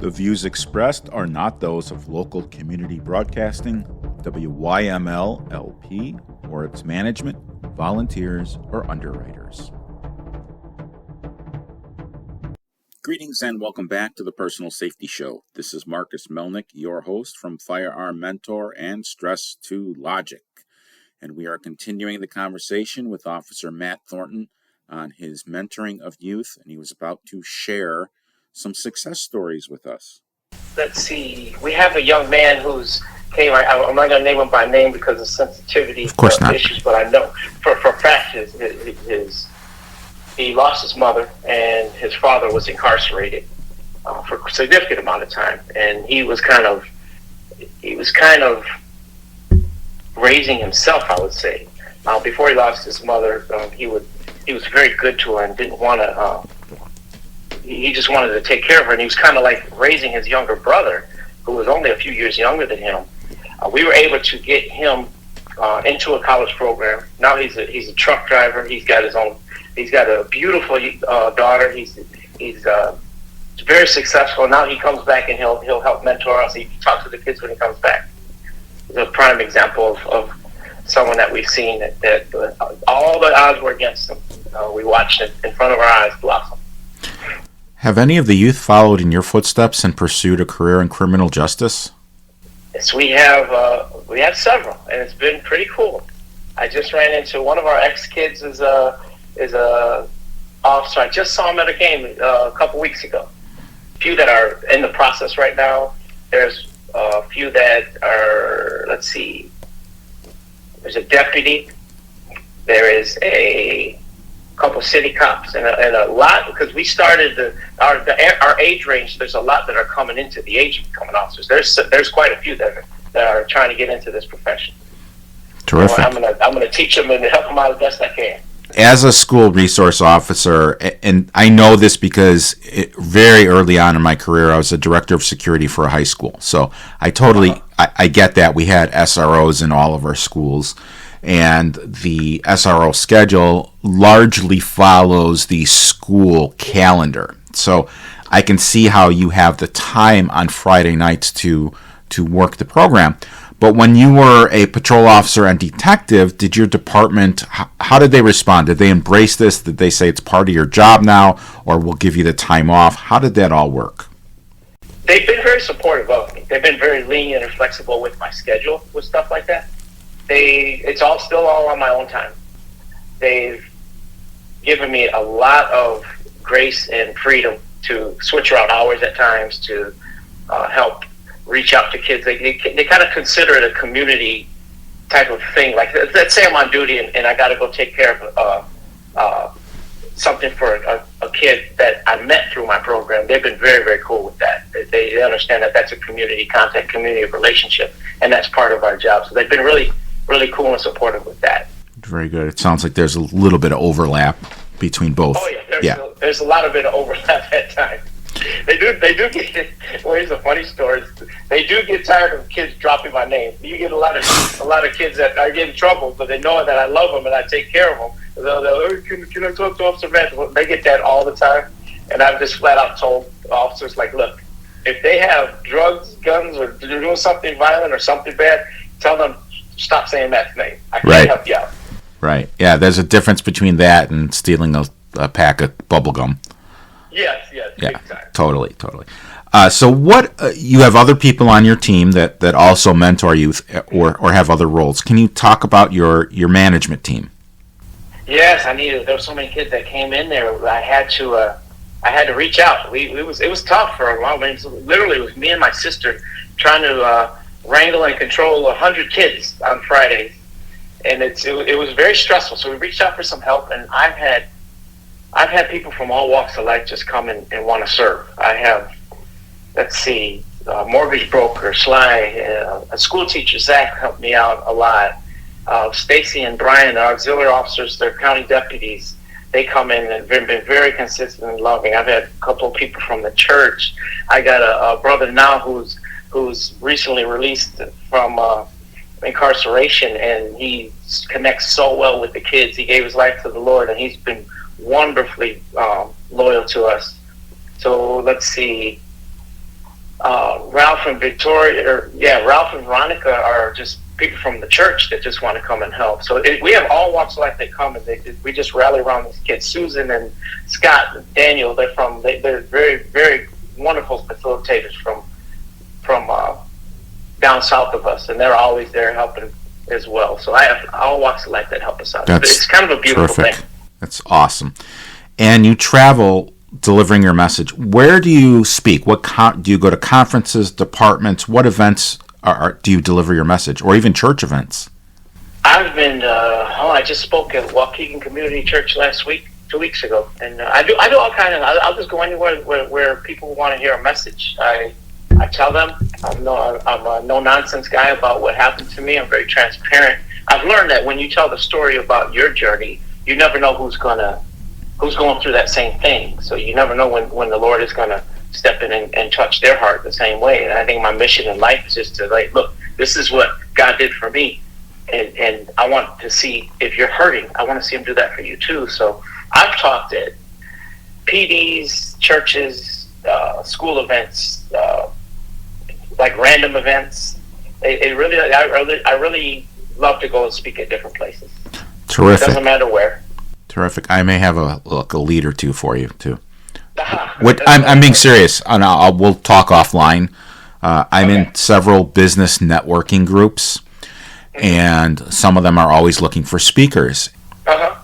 The views expressed are not those of local community broadcasting, WYML LP, or its management, volunteers, or underwriters. Greetings and welcome back to the Personal Safety Show. This is Marcus Melnick, your host from Firearm Mentor and Stress to Logic. And we are continuing the conversation with Officer Matt Thornton on his mentoring of youth, and he was about to share some success stories with us. Let's see. We have a young man who's came. I'm not going to name him by name because of sensitivity issues, but I know for fact he lost his mother and his father was incarcerated for a significant amount of time, and he was kind of raising himself, I would say. Before he lost his mother, he was very good to her and didn't want to. He just wanted to take care of her, and he was kind of like raising his younger brother, who was only a few years younger than him. We were able to get him into a college program. Now he's a truck driver. He's got a beautiful daughter. He's very successful. Now he comes back and he'll help mentor us. He talks to the kids when he comes back. He's a prime example of someone that we've seen that all the odds were against him. We watched it in front of our eyes blossom. Have any of the youth followed in your footsteps and pursued a career in criminal justice? Yes, we have several, and it's been pretty cool. I just ran into one of our ex-kids is a officer. I just saw him at a game a couple weeks ago. A few that are in the process right now. There's a few that are, let's see, there's a deputy. There is a couple city cops and a lot, because we started our age range. There's a lot that are coming into the age of becoming officers. There's quite a few that are trying to get into this profession. Terrific. So I'm gonna teach them and help them out as best I can. As a school resource officer, and I know this because very early on in my career, I was a director of security for a high school. So I totally I get that. We had SROs in all of our schools. And the SRO schedule largely follows the school calendar. So I can see how you have the time on Friday nights to work the program. But when you were a patrol officer and detective, did your department, how did they respond? Did they embrace this? Did they say it's part of your job now, or we'll give you the time off? How did that all work? They've been very supportive of me. They've been very lenient and flexible with my schedule, with stuff like that. It's still all on my own time. They've given me a lot of grace and freedom to switch around hours at times to help reach out to kids. They kind of consider it a community type of thing. Like, let's say I'm on duty and I got to go take care of something for a kid that I met through my program. They've been very, very cool with that. They understand that that's a community contact, community relationship, and that's part of our job. So they've been really cool and supportive with that. Very good. It sounds like there's a little bit of overlap between both. Oh yeah, there's a lot of bit of overlap at times. They do get. Well, here's a funny story. They do get tired of kids dropping my name. You get a lot of kids that are getting in trouble, but they know that I love them and I take care of them. They'll can I talk to Officer Matt? They get that all the time, and I've just flat out told officers, like, look, if they have drugs, guns, or they're doing something violent or something bad, tell them, stop saying Matt's name. I can't help you out. Right. Yeah, there's a difference between that and stealing a pack of bubble gum. Yes, yeah, exactly. Totally. So what, you have other people on your team that also mentor youth or have other roles. Can you talk about your management team? Yes, there were so many kids that came in there. I had to reach out. It was tough for a while. I mean, literally, it was me and my sister trying to wrangle and control 100 kids on Fridays, and it was very stressful. So we reached out for some help, and I've had people from all walks of life just come and want to serve. I have, let's see, mortgage broker Sly, a school teacher Zach helped me out a lot. Stacy and Brian, our auxiliary officers, they're county deputies. They come in and been very consistent and loving. I've had a couple of people from the church. I got a brother now who's recently released from incarceration, and he connects so well with the kids. He gave his life to the Lord, and he's been wonderfully loyal to us. So let's see. Ralph and Victoria, Ralph and Veronica are just people from the church that just want to come and help. So we have all walks of life that come, and we just rally around these kids. Susan and Scott and Daniel, they're very, very wonderful facilitators from down south of us, and they're always there helping as well. So I have all walks of life that help us out. It's kind of a beautiful terrific thing. That's awesome. And you travel delivering your message. Where do you speak? Do you go to conferences, departments? What events do you deliver your message, or even church events? I've been. I just spoke at Waukegan Community Church last week, 2 weeks ago, and I do all kind of. I'll just go anywhere where people want to hear a message. I tell them I'm a no nonsense guy about what happened to me. I'm very transparent. I've learned that when you tell the story about your journey, you never know who's going through that same thing. So you never know when the Lord is going to step in and touch their heart the same way. And I think my mission in life is just to look, this is what God did for me. And I want to see if you're hurting, I want to see him do that for you too. So I've talked at PDs, churches, school events, like random events. I really love to go and speak at different places. Terrific. It doesn't matter where. Terrific. I may have a lead or two for you too. I'm being serious, and we'll talk offline. I'm in several business networking groups, and some of them are always looking for speakers.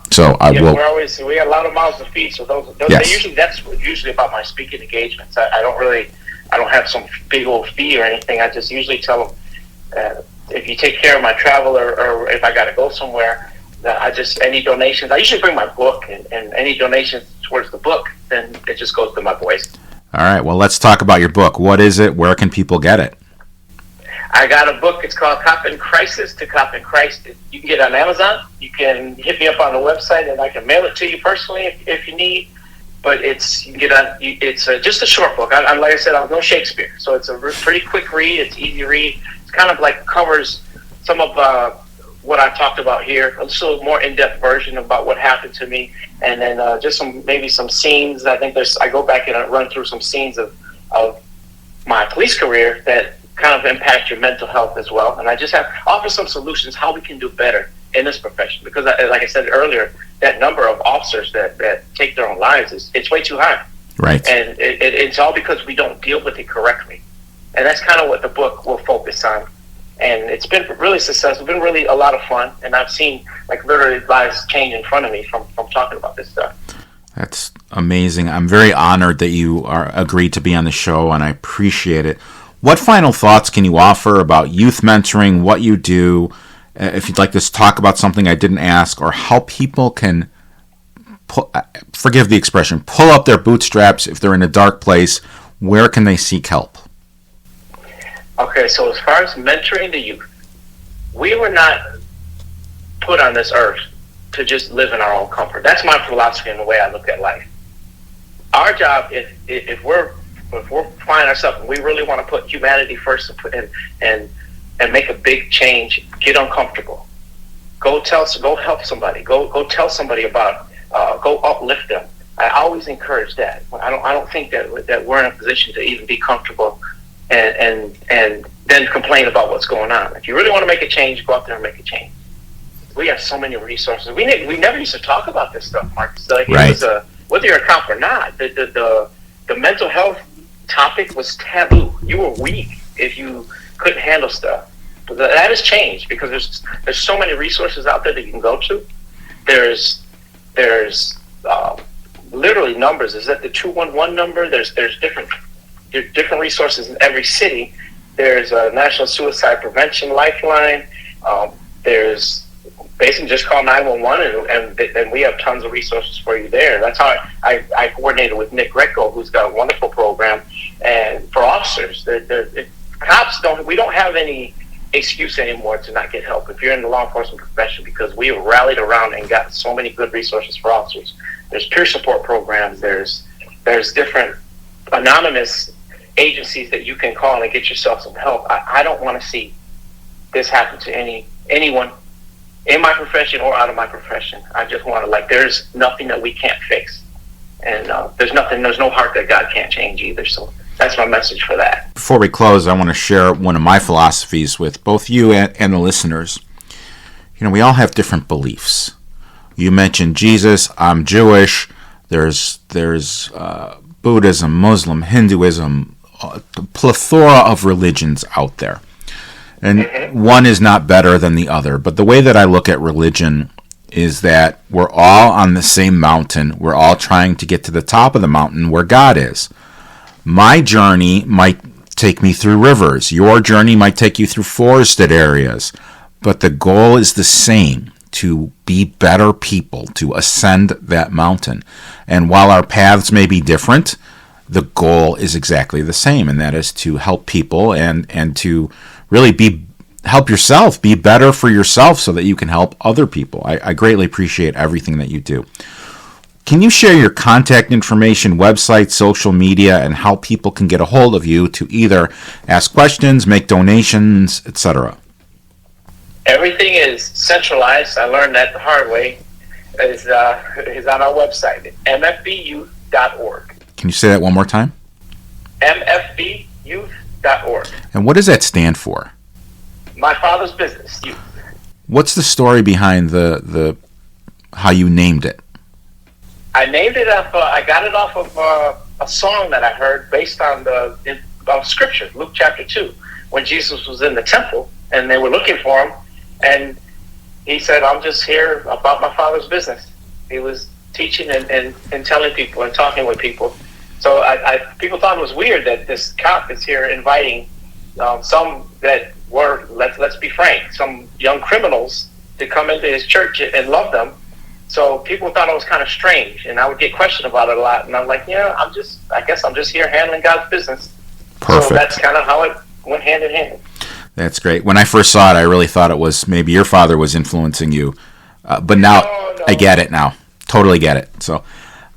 So I will. We got a lot of mouths to feed. So those yes. That's usually about my speaking engagements. I don't have some big old fee or anything. I just usually tell them if you take care of my travel or if I got to go somewhere. Any donations, I usually bring my book, and any donations towards the book, then it just goes to my boys. All right, well, let's talk about your book. What is it? Where can people get it? I got a book. It's called Cop in Crisis to Cop in Christ. You can get it on Amazon. You can hit me up on the website, and I can mail it to you personally if you need. But it's just a short book. Like I said, I'm no Shakespeare, so it's a pretty quick read. It's easy to read. It's kind of like covers some of what I talked about here, a little more in-depth version about what happened to me, and then just some scenes. I think I go back and I run through some scenes of my police career that kind of impact your mental health as well. And I just offer some solutions how we can do better in this profession, because like I said earlier, that number of officers that take their own lives it's way too high. Right. And it's all because we don't deal with it correctly. And that's kind of what the book will focus on. And it's been really successful. It's been really a lot of fun. And I've seen literally lives change in front of me from talking about this stuff. That's amazing. I'm very honored that you agreed to be on the show, and I appreciate it. What final thoughts can you offer about youth mentoring, what you do, if you'd like to talk about something I didn't ask, or how people can, forgive the expression, pull up their bootstraps if they're in a dark place? Where can they seek help? Okay, so as far as mentoring the youth, we were not put on this earth to just live in our own comfort. That's my philosophy and the way I look at life. Our job, if we're finding ourselves and we really want to put humanity first and make a big change, get uncomfortable. Go help somebody. Go tell somebody about. Go uplift them. I always encourage that. I don't think that we're in a position to even be comfortable and then complain about what's going on. If you really want to make a change, go out there and make a change. We have so many resources. We never used to talk about this stuff, Mark. It's like right. It was whether you're a cop or not, the mental health topic was taboo. You were weak if you couldn't handle stuff. But that has changed because there's so many resources out there that you can go to. There's literally numbers. Is that the 211 number? There's different resources in every city. There's a National Suicide Prevention Lifeline. There's basically just call 911 and we have tons of resources for you there. That's how I coordinated with Nick Greco, who's got a wonderful program, and for officers, cops we don't have any excuse anymore to not get help if you're in the law enforcement profession, because we have rallied around and got so many good resources for officers. There's peer support programs. There's different anonymous agencies that you can call and get yourself some help. I don't want to see this happen to anyone in my profession or out of my profession. I just want to there's nothing that we can't fix. And there's no heart that God can't change either. So that's my message for that. Before we close, I want to share one of my philosophies with both you and the listeners. We all have different beliefs. You mentioned Jesus. I'm Jewish. There's Buddhism, Muslim, Hinduism, a plethora of religions out there. And one is not better than the other. But the way that I look at religion is that we're all on the same mountain. We're all trying to get to the top of the mountain where God is. My journey might take me through rivers. Your journey might take you through forested areas. But the goal is the same, to be better people, to ascend that mountain. And while our paths may be different, the goal is exactly the same, and that is to help people and to really help yourself, be better for yourself so that you can help other people. I greatly appreciate everything that you do. Can you share your contact information, website, social media, and how people can get a hold of you to either ask questions, make donations, etc.? Everything is centralized. I learned that the hard way. Is on our website, mfbyouth.org. Can you say that one more time? mfbyouth.org. And what does that stand for? My father's business, youth. What's the story behind the how you named it? I named it up. I got it off of a song that I heard based on Scripture, Luke chapter 2, when Jesus was in the temple and they were looking for him, and he said, "I'm just here about my father's business." He was teaching and telling people and talking with people. So people thought it was weird that this cop is here inviting some that were, let's be frank, some young criminals to come into his church and love them. So people thought it was kind of strange, and I would get questioned about it a lot. And I'm like, I guess I'm just here handling God's business. Perfect. So that's kind of how it went hand in hand. That's great. When I first saw it, I really thought it was maybe your father was influencing you. But now No. I get it now. Totally get it. So,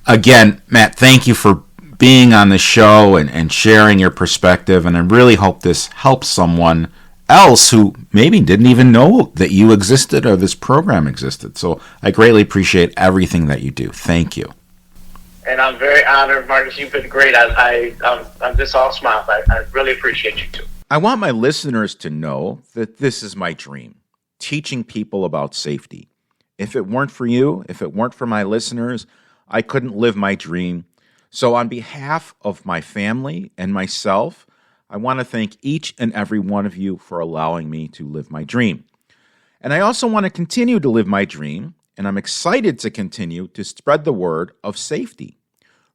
again, Matt, thank you for being on the show and sharing your perspective. And I really hope this helps someone else who maybe didn't even know that you existed or this program existed. So I greatly appreciate everything that you do. Thank you. And I'm very honored, Marcus. You've been great. I'm just all smiles. I really appreciate you too. I want my listeners to know that this is my dream, teaching people about safety. If it weren't for you, if it weren't for my listeners, I couldn't live my dream. So on behalf of my family and myself, I want to thank each and every one of you for allowing me to live my dream. And I also want to continue to live my dream, and I'm excited to continue to spread the word of safety.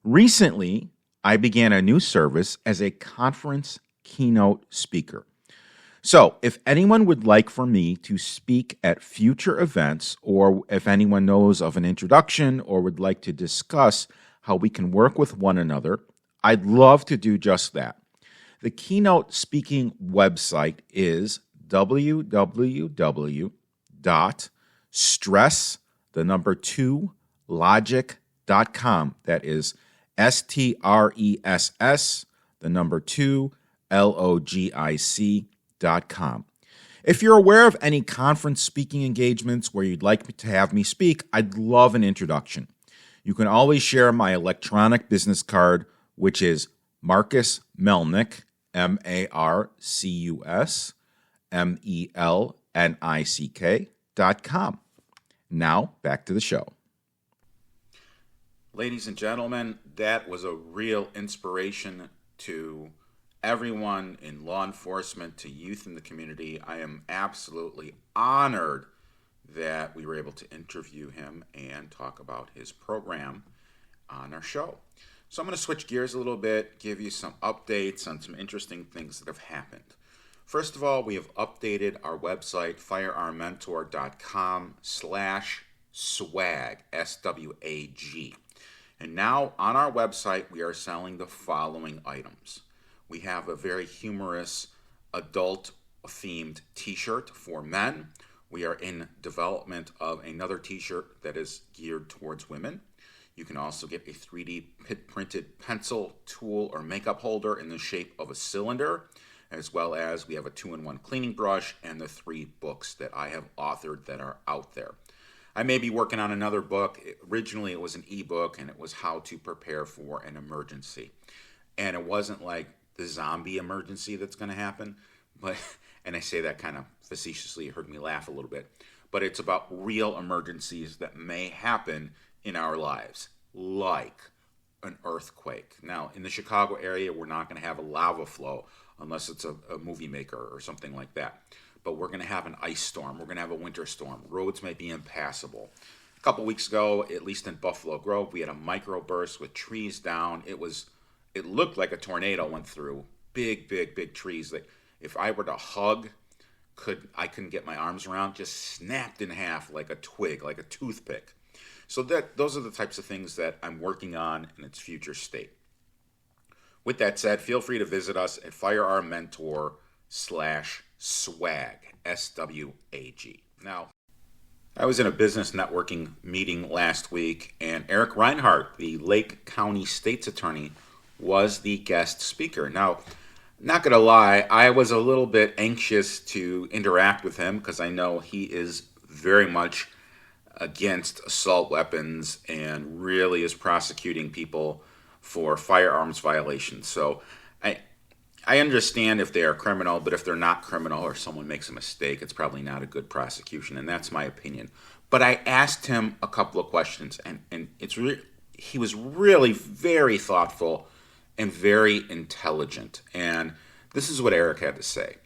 Recently, I began a new service as a conference keynote speaker. So if anyone would like for me to speak at future events, or if anyone knows of an introduction or would like to discuss how we can work with one another, I'd love to do just that. The keynote speaking website is www.stress2logic.com. That is STRES2logic.com. If you're aware of any conference speaking engagements where you'd like to have me speak, I'd love an introduction. You can always share my electronic business card, which is Marcus Melnick, MarcusMelnick.com. Now, back to the show. Ladies and gentlemen, that was a real inspiration to everyone in law enforcement, to youth in the community. I am absolutely honored that we were able to interview him and talk about his program on our show. So I'm going to switch gears a little bit, give you some updates on some interesting things that have happened. First of all, we have updated our website, firearmmentor.com/swag, SWAG. And now on our website, we are selling the following items. We have a very humorous adult-themed t-shirt for men. We are in development of another t-shirt that is geared towards women. You can also get a 3D printed pencil, tool, or makeup holder in the shape of a cylinder, as well as we have a 2-in-1 cleaning brush and the 3 books that I have authored that are out there. I may be working on another book. Originally, it was an ebook, and it was how to prepare for an emergency. And it wasn't like the zombie emergency that's going to happen, but and I say that kind of facetiously. You heard me laugh a little bit, but it's about real emergencies that may happen in our lives, like an earthquake. Now, in the Chicago area, we're not going to have a lava flow unless it's a movie maker or something like that. But we're going to have an ice storm. We're going to have a winter storm. Roads may be impassable. A couple weeks ago, at least in Buffalo Grove, we had a microburst with trees down. It looked like a tornado went through. Big, big, big trees that if I were to hug, I couldn't get my arms around. Just snapped in half like a twig, like a toothpick. So those are the types of things that I'm working on in its future state. With that said, feel free to visit us at firearmmentor/swag, SWAG. Now, I was in a business networking meeting last week, and Eric Reinhardt, the Lake County State's Attorney, was the guest speaker. Now, not going to lie, I was a little bit anxious to interact with him because I know he is very much against assault weapons and really is prosecuting people for firearms violations. So I understand if they are criminal, but if they're not criminal or someone makes a mistake, it's probably not a good prosecution, and that's my opinion. But I asked him a couple of questions, and he was really very thoughtful and very intelligent. And this is what Eric had to say.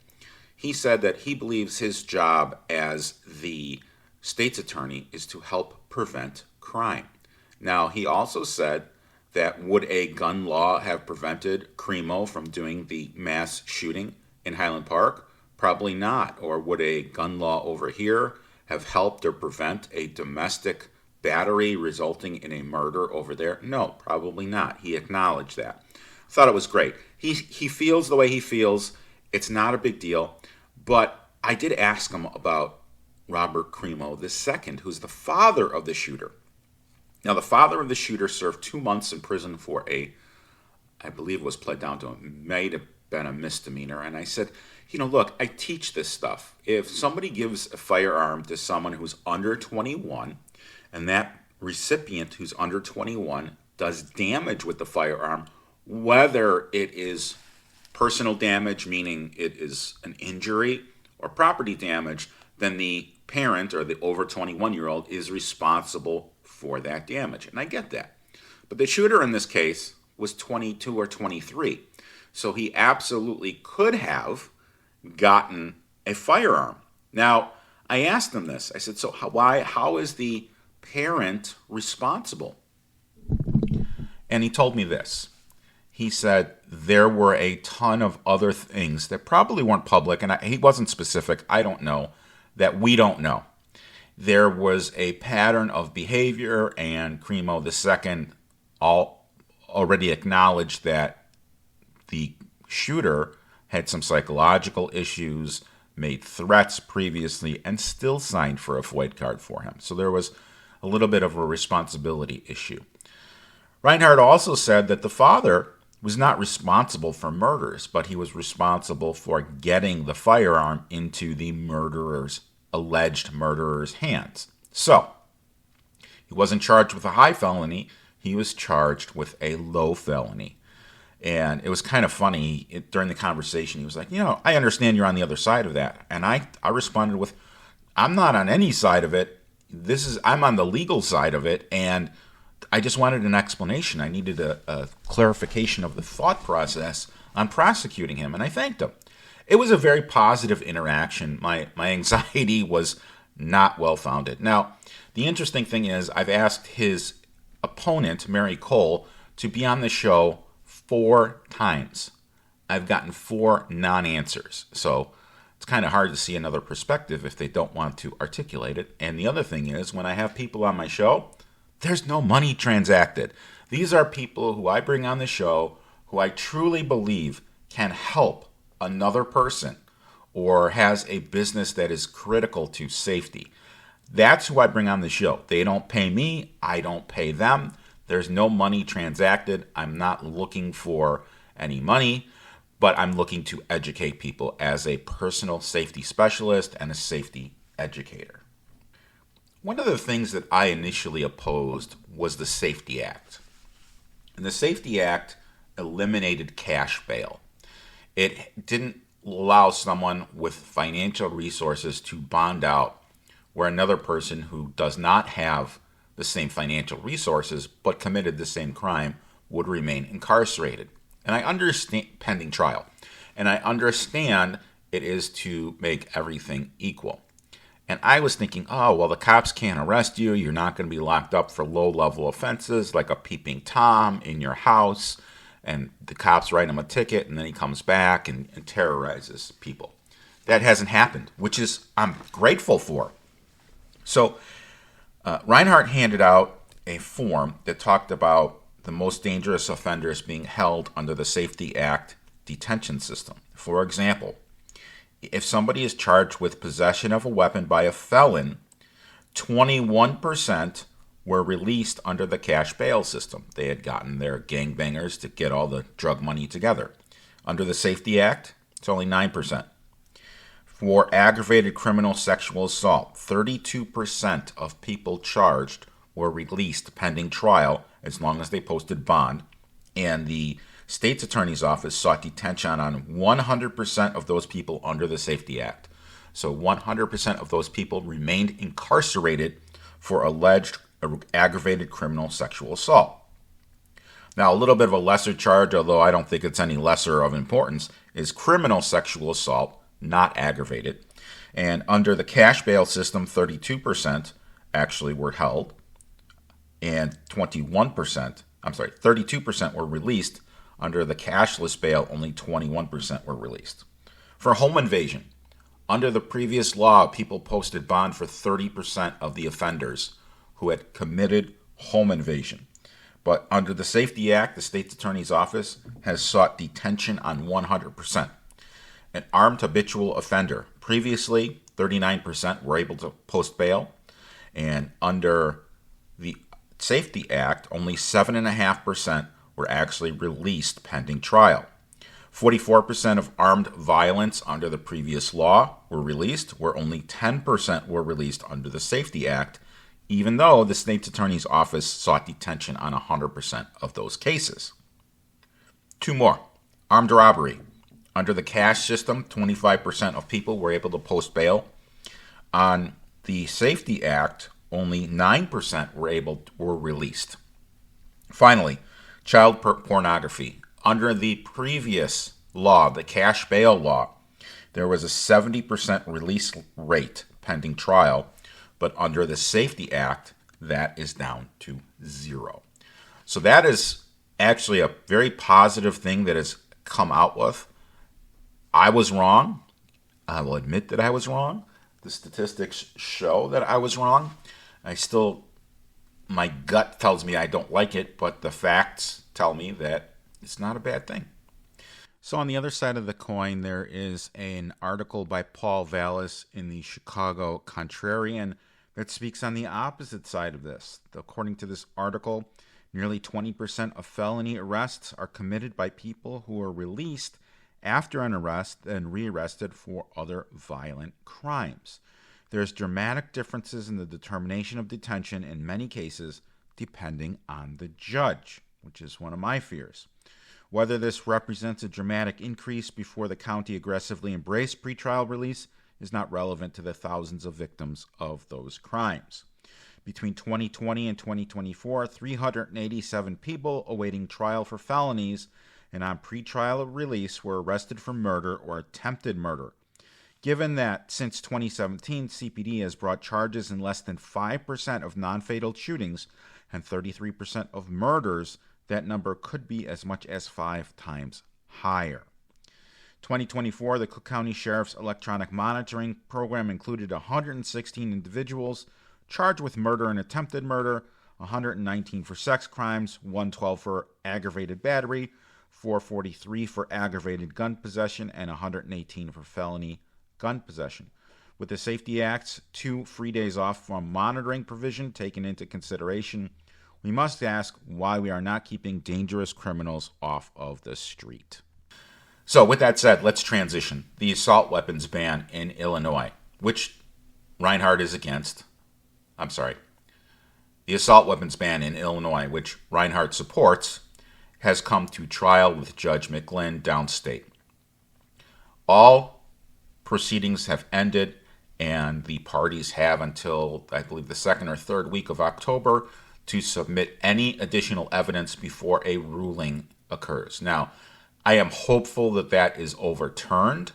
He said that he believes his job as the state's attorney is to help prevent crime. Now, he also said that would a gun law have prevented Cremo from doing the mass shooting in Highland Park? Probably not. Or would a gun law over here have helped or prevent a domestic battery resulting in a murder over there? No, probably not. He acknowledged that. I thought it was great. He feels the way he feels. It's not a big deal. But I did ask him about Robert Cremo II, who's the father of the shooter. Now, the father of the shooter served 2 months in prison for I believe it was pled down to, it might have been a misdemeanor. And I said, look, I teach this stuff. If somebody gives a firearm to someone who's under 21, and that recipient who's under 21 does damage with the firearm, whether it is personal damage, meaning it is an injury, or property damage, then the parent or the over 21-year-old is responsible for that damage. And I get that. But the shooter in this case was 22 or 23. So he absolutely could have gotten a firearm. Now, I asked him this. I said, so how is the parent responsible? And he told me this. He said there were a ton of other things that probably weren't public, and he wasn't specific, I don't know, that we don't know. There was a pattern of behavior, and Cremo II already acknowledged that the shooter had some psychological issues, made threats previously, and still signed for a FOID card for him. So there was a little bit of a responsibility issue. Reinhardt also said that the father was not responsible for murders, but he was responsible for getting the firearm into the alleged murderer's hands. So, he wasn't charged with a high felony, he was charged with a low felony. And it was kind of funny, during the conversation, he was like, I understand you're on the other side of that. And I responded with, I'm not on any side of it. I'm on the legal side of it, and I just wanted an explanation. I needed a clarification of the thought process on prosecuting him, and I thanked him. It was a very positive interaction. My anxiety was not well-founded. Now, the interesting thing is I've asked his opponent, Mary Cole, to be on the show 4 times. I've gotten 4 non-answers. So it's kind of hard to see another perspective if they don't want to articulate it. And the other thing is, when I have people on my show, there's no money transacted. These are people who I bring on the show who I truly believe can help another person or has a business that is critical to safety. That's who I bring on the show. They don't pay me. I don't pay them. There's no money transacted. I'm not looking for any money, but I'm looking to educate people as a personal safety specialist and a safety educator. One of the things that I initially opposed was the Safety Act. And the Safety Act eliminated cash bail. It didn't allow someone with financial resources to bond out where another person who does not have the same financial resources but committed the same crime would remain incarcerated. And I understand pending trial. And I understand it is to make everything equal. And I was thinking, oh, well, the cops can't arrest you. You're not going to be locked up for low-level offenses like a peeping Tom in your house. And the cops write him a ticket, and then he comes back and terrorizes people. That hasn't happened, which is I'm grateful for. So Reinhardt handed out a form that talked about the most dangerous offenders being held under the Safety Act detention system. For example, if somebody is charged with possession of a weapon by a felon, 21% were released under the cash bail system. They had gotten their gangbangers to get all the drug money together. Under the Safety Act, it's only 9%. For aggravated criminal sexual assault, 32% of people charged were released pending trial as long as they posted bond, and the state's attorney's office sought detention on 100% of those people under the Safety Act. So 100% of those people remained incarcerated for alleged aggravated criminal sexual assault. Now, a little bit of a lesser charge, although I don't think it's any lesser of importance, is criminal sexual assault, not aggravated. And under the cash bail system, 32% actually were held, and 32% were released. Under the cashless bail, only 21% were released. For home invasion, under the previous law, people posted bond for 30% of the offenders who had committed home invasion. But under the Safety Act, the state's attorney's office has sought detention on 100%. An armed habitual offender, previously 39% were able to post bail, and under the Safety Act, only 7.5% were actually released pending trial. 44% of armed violence under the previous law were released, where only 10% were released under the Safety Act, even though the state's attorney's office sought detention on 100% of those cases. Two more. Armed robbery. Under the cash system, 25% of people were able to post bail. On the Safety Act, only 9% were released. Finally, child pornography. Under the previous law, the cash bail law, there was a 70% release rate pending trial, but under the Safety Act, that is down to 0. So that is actually a very positive thing that has come out with. I was wrong. I will admit that I was wrong. The statistics show that I was wrong. My gut tells me I don't like it, but the facts tell me that it's not a bad thing. So on the other side of the coin, there is an article by Paul Vallis in the Chicago Contrarian that speaks on the opposite side of this. According to this article, nearly 20% of felony arrests are committed by people who are released after an arrest and rearrested for other violent crimes. There's dramatic differences in the determination of detention in many cases depending on the judge, which is one of my fears. Whether this represents a dramatic increase before the county aggressively embraced pretrial release is not relevant to the thousands of victims of those crimes. Between 2020 and 2024, 387 people awaiting trial for felonies and on pretrial release were arrested for murder or attempted murder. Given that since 2017, CPD has brought charges in less than 5% of non-fatal shootings and 33% of murders, that number could be as much as 5 times higher. 2024, the Cook County Sheriff's Electronic Monitoring Program included 116 individuals charged with murder and attempted murder, 119 for sex crimes, 112 for aggravated battery, 443 for aggravated gun possession, and 118 for felony gun possession. With the Safety Act's 2 free days off from monitoring provision taken into consideration, we must ask why we are not keeping dangerous criminals off of the street. So with that said, let's transition. The assault weapons ban in Illinois, which Reinhardt is against. the assault weapons ban in Illinois, which Reinhardt supports, has come to trial with Judge McGlynn downstate. All proceedings have ended, and the parties have until, I believe, the second or third week of October to submit any additional evidence before a ruling occurs. Now, I am hopeful that that is overturned,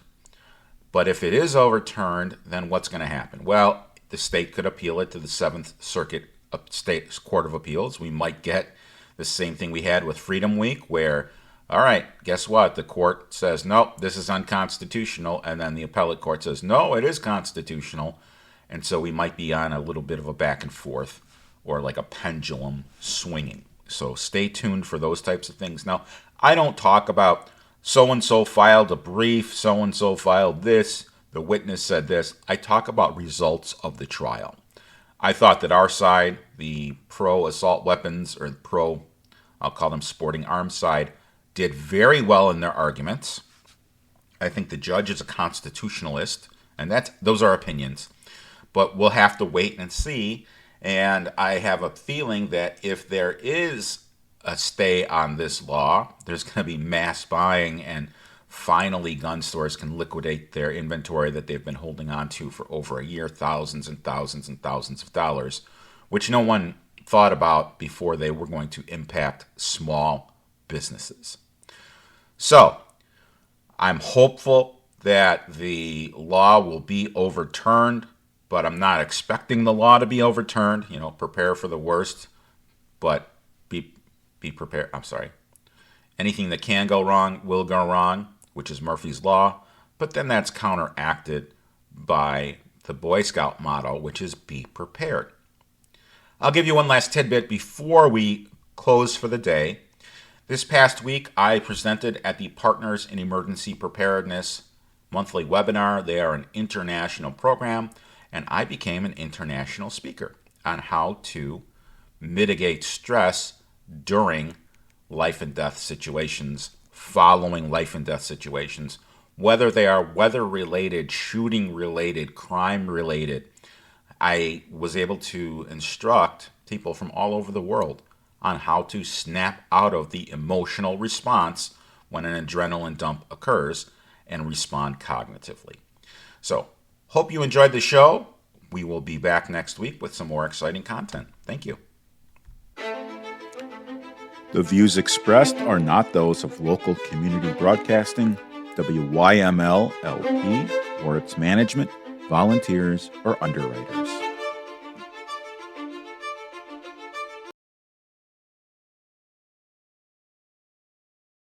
but if it is overturned, then what's going to happen? Well, the state could appeal it to the Seventh Circuit State Court of Appeals. We might get the same thing we had with Freedom Week, where, all right, guess what? The court says, nope, this is unconstitutional, and then the appellate court says, no, it is constitutional, and so we might be on a little bit of a back and forth, or like a pendulum swinging. So stay tuned for those types of things. Now, I don't talk about so-and-so filed a brief, so-and-so filed this, the witness said this. I talk about results of the trial. I thought that our side, the pro-assault weapons, or I'll call them sporting arms side, did very well in their arguments. I think the judge is a constitutionalist, and those are opinions. But we'll have to wait and see, and I have a feeling that if there is a stay on this law, there's going to be mass buying, and finally gun stores can liquidate their inventory that they've been holding on to for over a year, thousands and thousands and thousands of dollars, which no one thought about before they were going to impact small businesses. So, I'm hopeful that the law will be overturned, but I'm not expecting the law to be overturned. Prepare for the worst, but be prepared. Anything that can go wrong will go wrong, which is Murphy's Law, but then that's counteracted by the Boy Scout motto, which is be prepared. I'll give you one last tidbit before we close for the day. This past week, I presented at the Partners in Emergency Preparedness monthly webinar. They are an international program, and I became an international speaker on how to mitigate stress during life and death situations, following life and death situations, whether they are weather-related, shooting-related, crime-related. I was able to instruct people from all over the world on how to snap out of the emotional response when an adrenaline dump occurs and respond cognitively. So, hope you enjoyed the show. We will be back next week with some more exciting content. Thank you. The views expressed are not those of local community broadcasting, WYML LP, or its management, volunteers, or underwriters.